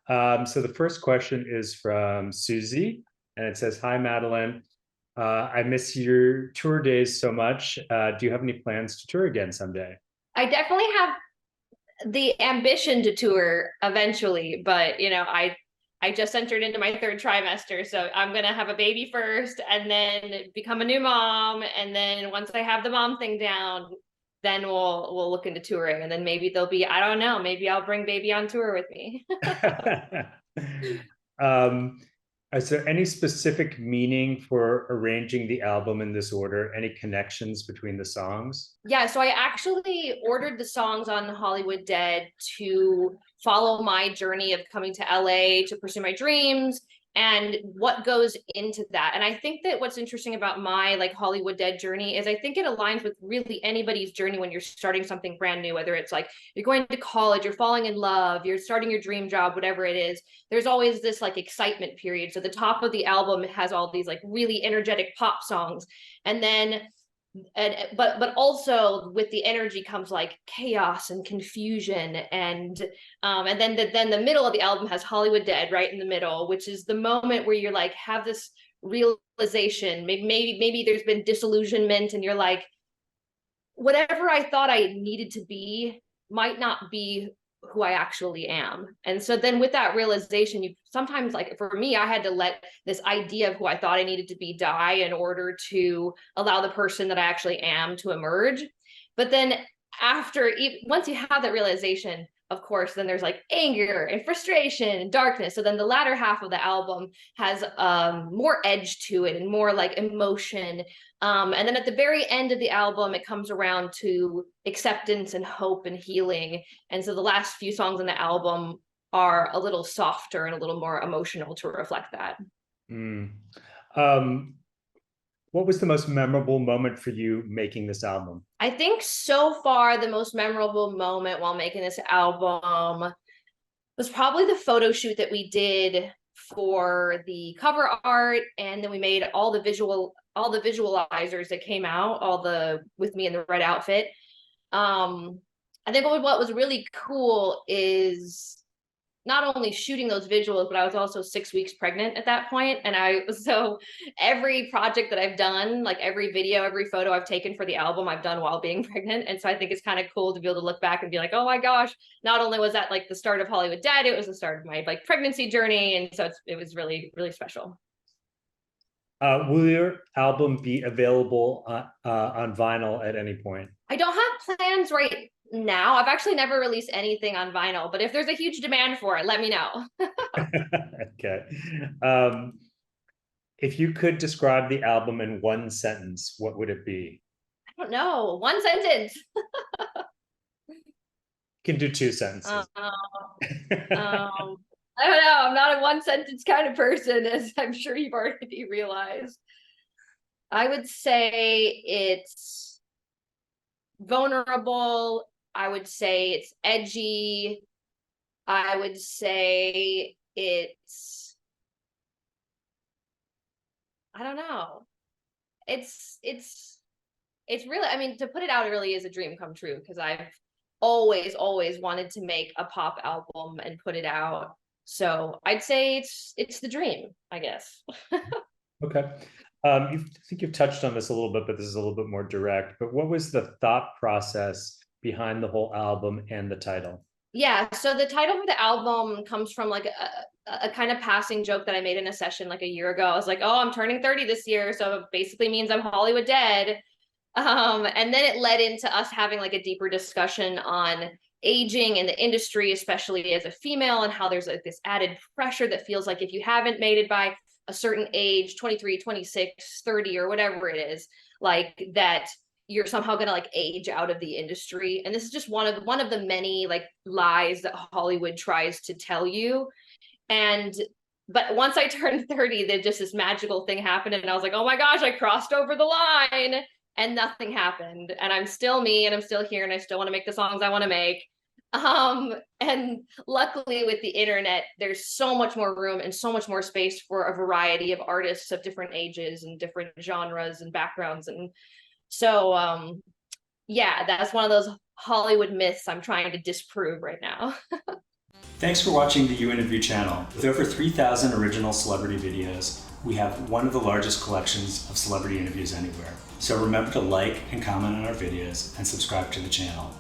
So the first question is from Susie, and it says, "Hi, Madilyn. I miss your tour days so much. Do you have any plans to tour again someday?" I definitely have the ambition to tour eventually, but I just entered into my third trimester, so I'm gonna have a baby first and then become a new mom. And then once I have the mom thing down, then we'll look into touring. And then maybe there'll be, I don't know, maybe I'll bring baby on tour with me. um, is there any specific meaning for arranging the album in this order? Any connections between the songs? Yeah, so I actually ordered the songs on Hollywood Dead to follow my journey of coming to LA to pursue my dreams and what goes into that. And I think that what's interesting about my like Hollywood Dead journey is I think it aligns with really anybody's journey when you're starting something brand new, whether it's like you're going to college, you're falling in love, you're starting your dream job, whatever it is. There's always this like excitement period. So the top of the album has all these like really energetic pop songs. And then but also with the energy comes like chaos and confusion. And then the middle of the album has Hollywood Dead right in the middle, which is the moment where you're like have this realization. Maybe there's been disillusionment and you're like, whatever I thought I needed to be might not be who I actually am. And so then with that realization, you sometimes, like for me, I had to let this idea of who I thought I needed to be die in order to allow the person that I actually am to emerge. But then once you have that realization, of course, then there's like anger and frustration and darkness. So then the latter half of the album has more edge to it and more like emotion. And then at the very end of the album, it comes around to acceptance and hope and healing. And so the last few songs on the album are a little softer and a little more emotional to reflect that. Mm. Um, what was the most memorable moment for you making this album? I think so far the most memorable moment while making this album was probably the photo shoot that we did for the cover art, and then we made all the visualizers that came out, all the with me in the red outfit. I think what was really cool is not only shooting those visuals, but I was also 6 weeks pregnant at that point. And so every project that I've done, like every video, every photo I've taken for the album, I've done while being pregnant. And so I think it's kind of cool to be able to look back and be like, oh my gosh, not only was that like the start of Hollywood Dead, it was the start of my like pregnancy journey. And so it was really, really special. Will your album be available on vinyl at any point? I don't have plans right now. I've actually never released anything on vinyl, but if there's a huge demand for it, let me know. Okay. Um, if you could describe the album in one sentence, what would it be? I don't know. One sentence. You can do two Um, sentences. Um, I don't know. I'm not a one sentence kind of person, as I'm sure you've already realized. I would say it's vulnerable. I would say it's edgy. I would say I don't know. It's really, I mean, to put it out, it really is a dream come true because I've always wanted to make a pop album and put it out. So I'd say it's the dream, I guess. Okay. I think you've touched on this a little bit, but this is a little bit more direct. But what was the thought process behind the whole album and the title? Yeah, so the title of the album comes from like a kind of passing joke that I made in a session like a year ago. I was like, oh, I'm turning 30 this year, so it basically means I'm Hollywood dead. And then it led into us having like a deeper discussion on aging in the industry, especially as a female, and how there's like this added pressure that feels like if you haven't made it by a certain age, 23, 26, 30, or whatever it is, like that you're somehow going to like age out of the industry. And this is just one of the many like lies that Hollywood tries to tell you. And but once I turned 30, then just this magical thing happened. And I was like, oh my gosh, I crossed over the line and nothing happened. And I'm still me and I'm still here and I still want to make the songs I want to make. And luckily with the internet, there's so much more room and so much more space for a variety of artists of different ages and different genres and backgrounds. And so, yeah, that's one of those Hollywood myths I'm trying to disprove right now. Thanks for watching the You Interview channel. With over 3,000 original celebrity videos, we have one of the largest collections of celebrity interviews anywhere. So remember to like and comment on our videos and subscribe to the channel.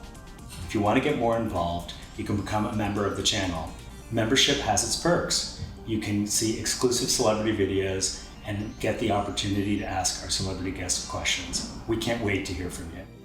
If you want to get more involved, you can become a member of the channel. Membership has its perks. You can see exclusive celebrity videos and get the opportunity to ask our celebrity guests questions. We can't wait to hear from you.